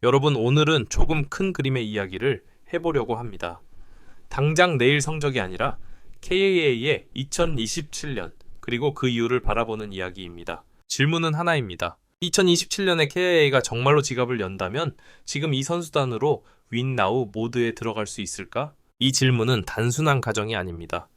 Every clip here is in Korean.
여러분, 오늘은 조금 큰 그림의 이야기를 해보려고 합니다. 당장 내일 성적이 아니라 KAA의 2027년 그리고 그 이후를 바라보는 이야기입니다. 질문은 하나입니다. 2027년에 KAA가 정말로 지갑을 연다면 지금 이 선수단으로 윈나우 모드에 들어갈 수 있을까? 이 질문은 단순한 가정이 아닙니다.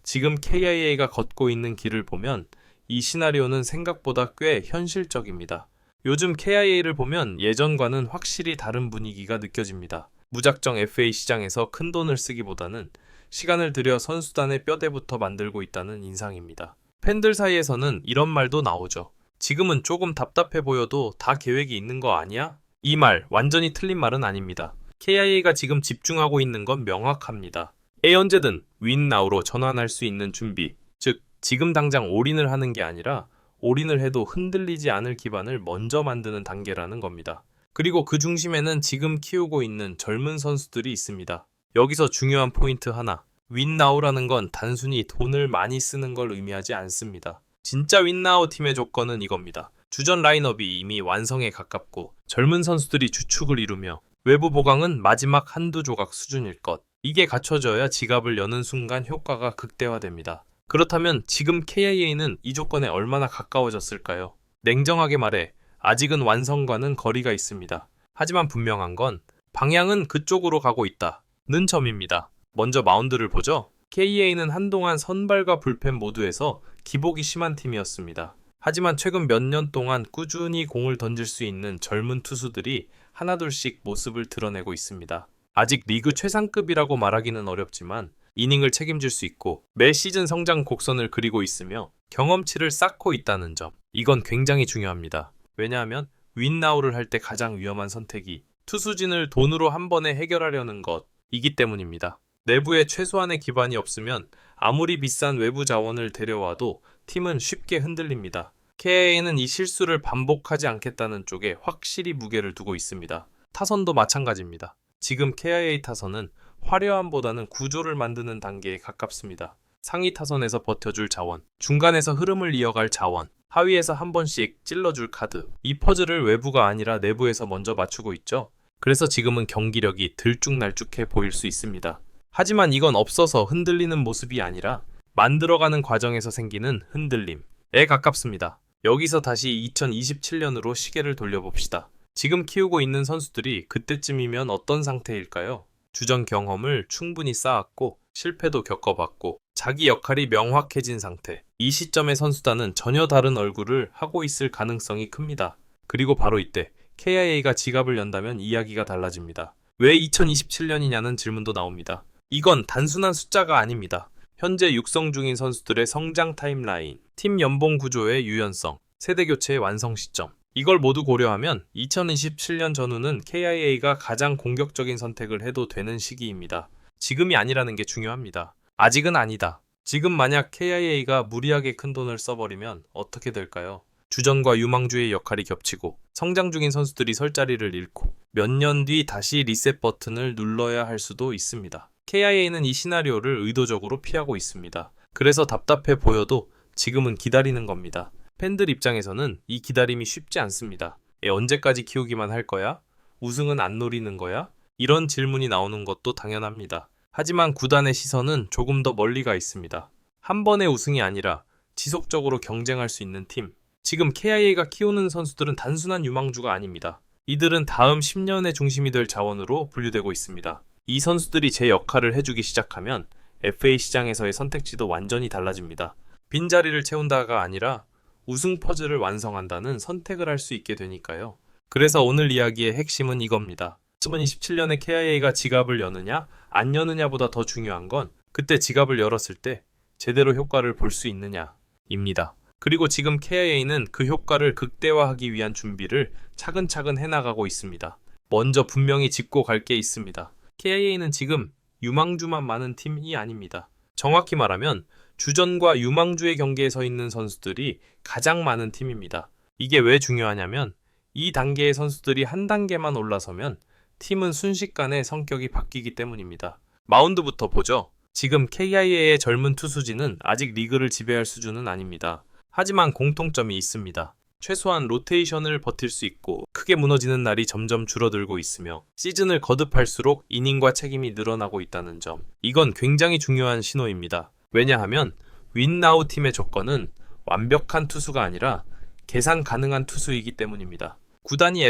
지금 KIA가 걷고 있는 길을 보면 이 시나리오는 생각보다 꽤 현실적입니다. 요즘 KIA를 보면 예전과는 확실히 다른 분위기가 느껴집니다. 무작정 FA 시장에서 큰 돈을 쓰기보다는 시간을 들여 선수단의 뼈대부터 만들고 있다는 인상입니다. 팬들 사이에서는 이런 말도 나오죠. 지금은 조금 답답해 보여도 다 계획이 있는 거 아니야? 이 말 완전히 틀린 말은 아닙니다. KIA가 지금 집중하고 있는 건 명확합니다. 언제든 윈나우로 전환할 수 있는 준비, 즉 지금 당장 올인을 하는 게 아니라 올인을 해도 흔들리지 않을 기반을 먼저 만드는 단계라는 겁니다. 그리고 그 중심에는 지금 키우고 있는 젊은 선수들이 있습니다. 여기서 중요한 포인트 하나, 윈나우라는 건 단순히 돈을 많이 쓰는 걸 의미하지 않습니다. 진짜 윈나우 팀의 조건은 이겁니다. 주전 라인업이 이미 완성에 가깝고 젊은 선수들이 주축을 이루며 외부 보강은 마지막 한두 조각 수준일 것. 이게 갖춰져야 지갑을 여는 순간 효과가 극대화됩니다. 그렇다면 지금 KIA는 이 조건에 얼마나 가까워졌을까요? 냉정하게 말해 아직은 완성과는 거리가 있습니다. 하지만 분명한 건 방향은 그쪽으로 가고 있다는 점입니다. 먼저 마운드를 보죠. KIA는 한동안 선발과 불펜 모두에서 기복이 심한 팀이었습니다. 하지만 최근 몇 년 동안 꾸준히 공을 던질 수 있는 젊은 투수들이 하나둘씩 모습을 드러내고 있습니다. 아직 리그 최상급이라고 말하기는 어렵지만 이닝을 책임질 수 있고 매 시즌 성장 곡선을 그리고 있으며 경험치를 쌓고 있다는 점. 이건 굉장히 중요합니다. 왜냐하면 윈나우를 할 때 가장 위험한 선택이 투수진을 돈으로 한 번에 해결하려는 것이기 때문입니다. 내부에 최소한의 기반이 없으면 아무리 비싼 외부 자원을 데려와도 팀은 쉽게 흔들립니다. KIA는 이 실수를 반복하지 않겠다는 쪽에 확실히 무게를 두고 있습니다. 타선도 마찬가지입니다. 지금 KIA 타선은 화려함보다는 구조를 만드는 단계에 가깝습니다. 상위 타선에서 버텨줄 자원, 중간에서 흐름을 이어갈 자원, 하위에서 한 번씩 찔러줄 카드. 이 퍼즐을 외부가 아니라 내부에서 먼저 맞추고 있죠. 그래서 지금은 경기력이 들쭉날쭉해 보일 수 있습니다. 하지만 이건 없어서 흔들리는 모습이 아니라 만들어가는 과정에서 생기는 흔들림에 가깝습니다. 여기서 다시 2027년으로 시계를 돌려봅시다. 지금 키우고 있는 선수들이 그때쯤이면 어떤 상태일까요? 주전 경험을 충분히 쌓았고 실패도 겪어봤고 자기 역할이 명확해진 상태. 이 시점의 선수단은 전혀 다른 얼굴을 하고 있을 가능성이 큽니다. 그리고 바로 이때 KIA가 지갑을 연다면 이야기가 달라집니다. 왜 2027년이냐는 질문도 나옵니다. 이건 단순한 숫자가 아닙니다. 현재 육성 중인 선수들의 성장 타임라인, 팀 연봉 구조의 유연성, 세대 교체의 완성 시점. 이걸 모두 고려하면 2027년 전후는 KIA가 가장 공격적인 선택을 해도 되는 시기입니다. 지금이 아니라는 게 중요합니다. 아직은 아니다. 지금 만약 KIA가 무리하게 큰 돈을 써버리면 어떻게 될까요? 주전과 유망주의 역할이 겹치고 성장 중인 선수들이 설 자리를 잃고 몇 년 뒤 다시 리셋 버튼을 눌러야 할 수도 있습니다. KIA는 이 시나리오를 의도적으로 피하고 있습니다. 그래서 답답해 보여도 지금은 기다리는 겁니다. 팬들 입장에서는 이 기다림이 쉽지 않습니다. 언제까지 키우기만 할 거야? 우승은 안 노리는 거야? 이런 질문이 나오는 것도 당연합니다. 하지만 구단의 시선은 조금 더 멀리 가 있습니다. 한 번의 우승이 아니라 지속적으로 경쟁할 수 있는 팀. 지금 KIA가 키우는 선수들은 단순한 유망주가 아닙니다. 이들은 다음 10년의 중심이 될 자원으로 분류되고 있습니다. 이 선수들이 제 역할을 해주기 시작하면 FA 시장에서의 선택지도 완전히 달라집니다. 빈자리를 채운다가 아니라 우승 퍼즐을 완성한다는 선택을 할 수 있게 되니까요. 그래서 오늘 이야기의 핵심은 이겁니다. 2027년에 KIA가 지갑을 여느냐 안 여느냐보다 더 중요한 건 그때 지갑을 열었을 때 제대로 효과를 볼 수 있느냐입니다. 그리고 지금 KIA는 그 효과를 극대화하기 위한 준비를 차근차근 해나가고 있습니다. 먼저 분명히 짚고 갈 게 있습니다. KIA는 지금 유망주만 많은 팀이 아닙니다. 정확히 말하면 주전과 유망주의 경계에 서 있는 선수들이 가장 많은 팀입니다. 이게 왜 중요하냐면 이 단계의 선수들이 한 단계만 올라서면 팀은 순식간에 성격이 바뀌기 때문입니다. 마운드부터 보죠. 지금 KIA의 젊은 투수진은 아직 리그를 지배할 수준은 아닙니다. 하지만 공통점이 있습니다. 최소한 로테이션을 버틸 수 있고 크게 무너지는 날이 점점 줄어들고 있으며 시즌을 거듭할수록 이닝과 책임이 늘어나고 있다는 점. 이건 굉장히 중요한 신호입니다. 왜냐하면 윈나우 팀의 조건은 완벽한 투수가 아니라 계산 가능한 투수이기 때문입니다. 구단이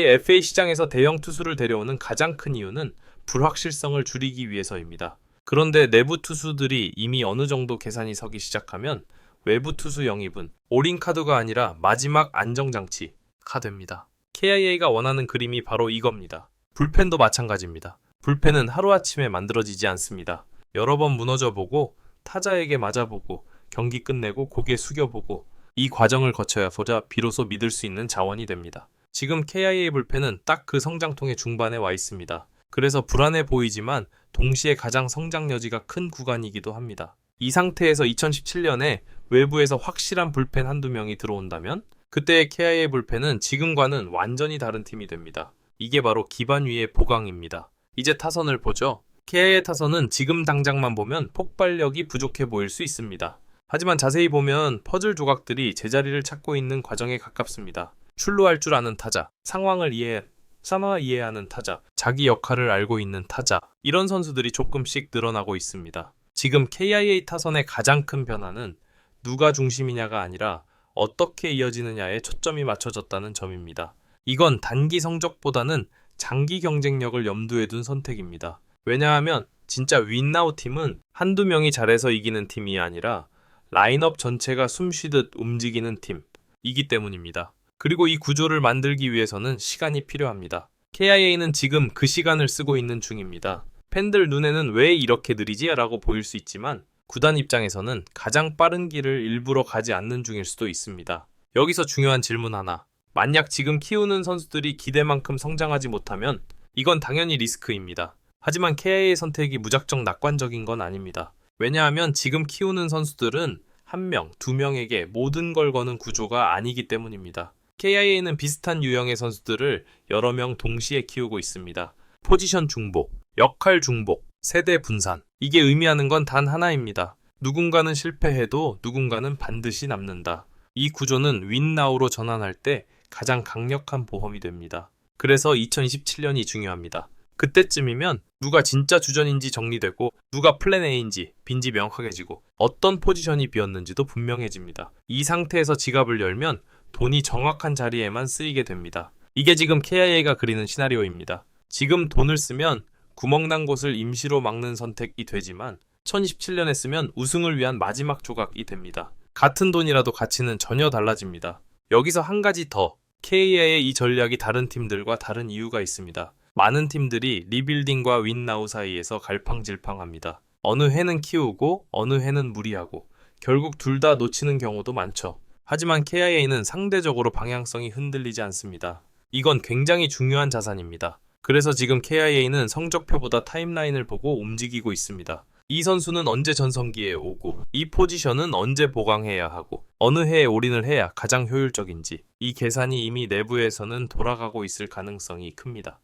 FA 시장에서 대형 투수를 데려오는 가장 큰 이유는 불확실성을 줄이기 위해서입니다. 그런데 내부 투수들이 이미 어느 정도 계산이 서기 시작하면 외부 투수 영입은 올인카드가 아니라 마지막 안정장치가 됩니다. KIA가 원하는 그림이 바로 이겁니다. 불펜도 마찬가지입니다. 불펜은 하루아침에 만들어지지 않습니다. 여러 번 무너져보고 타자에게 맞아보고 경기 끝내고 고개 숙여보고 이 과정을 거쳐야 비로소 믿을 수 있는 자원이 됩니다. 지금 KIA 불펜은 딱 그 성장통의 중반에 와 있습니다. 그래서 불안해 보이지만 동시에 가장 성장 여지가 큰 구간이기도 합니다. 이 상태에서 2017년에 외부에서 확실한 불펜 한두 명이 들어온다면 그때의 KIA 불펜은 지금과는 완전히 다른 팀이 됩니다. 이게 바로 기반 위의 보강입니다. 이제 타선을 보죠. KIA 타선은 지금 당장만 보면 폭발력이 부족해 보일 수 있습니다. 하지만 자세히 보면 퍼즐 조각들이 제자리를 찾고 있는 과정에 가깝습니다. 출루할 줄 아는 타자, 상황을 이해하는 타자, 자기 역할을 알고 있는 타자, 이런 선수들이 조금씩 늘어나고 있습니다. 지금 KIA 타선의 가장 큰 변화는 누가 중심이냐가 아니라 어떻게 이어지느냐에 초점이 맞춰졌다는 점입니다. 이건 단기 성적보다는 장기 경쟁력을 염두에 둔 선택입니다. 왜냐하면 진짜 윈나우 팀은 한두 명이 잘해서 이기는 팀이 아니라 라인업 전체가 숨쉬듯 움직이는 팀이기 때문입니다. 그리고 이 구조를 만들기 위해서는 시간이 필요합니다. KIA는 지금 그 시간을 쓰고 있는 중입니다. 팬들 눈에는 왜 이렇게 느리지? 라고 보일 수 있지만 구단 입장에서는 가장 빠른 길을 일부러 가지 않는 중일 수도 있습니다. 여기서 중요한 질문 하나. 만약 지금 키우는 선수들이 기대만큼 성장하지 못하면 이건 당연히 리스크입니다. 하지만 KIA의 선택이 무작정 낙관적인 건 아닙니다. 왜냐하면 지금 키우는 선수들은 한 명, 두 명에게 모든 걸 거는 구조가 아니기 때문입니다. KIA는 비슷한 유형의 선수들을 여러 명 동시에 키우고 있습니다. 포지션 중복, 역할 중복, 세대 분산. 이게 의미하는 건 단 하나입니다. 누군가는 실패해도 누군가는 반드시 남는다. 이 구조는 윈나우로 전환할 때 가장 강력한 보험이 됩니다. 그래서 2027년이 중요합니다. 그때쯤이면 누가 진짜 주전인지 정리되고 누가 플랜 A인지 빈지 명확해지고 어떤 포지션이 비었는지도 분명해집니다. 이 상태에서 지갑을 열면 돈이 정확한 자리에만 쓰이게 됩니다. 이게 지금 KIA가 그리는 시나리오입니다. 지금 돈을 쓰면 구멍난 곳을 임시로 막는 선택이 되지만 2027년에 쓰면 우승을 위한 마지막 조각이 됩니다. 같은 돈이라도 가치는 전혀 달라집니다. 여기서 한 가지 더, KIA의 이 전략이 다른 팀들과 다른 이유가 있습니다. 많은 팀들이 리빌딩과 윈나우 사이에서 갈팡질팡합니다. 어느 해는 키우고 어느 해는 무리하고 결국 둘 다 놓치는 경우도 많죠. 하지만 KIA는 상대적으로 방향성이 흔들리지 않습니다. 이건 굉장히 중요한 자산입니다. 그래서 지금 KIA는 성적표보다 타임라인을 보고 움직이고 있습니다. 이 선수는 언제 전성기에 오고 이 포지션은 언제 보강해야 하고 어느 해에 올인을 해야 가장 효율적인지 이 계산이 이미 내부에서는 돌아가고 있을 가능성이 큽니다.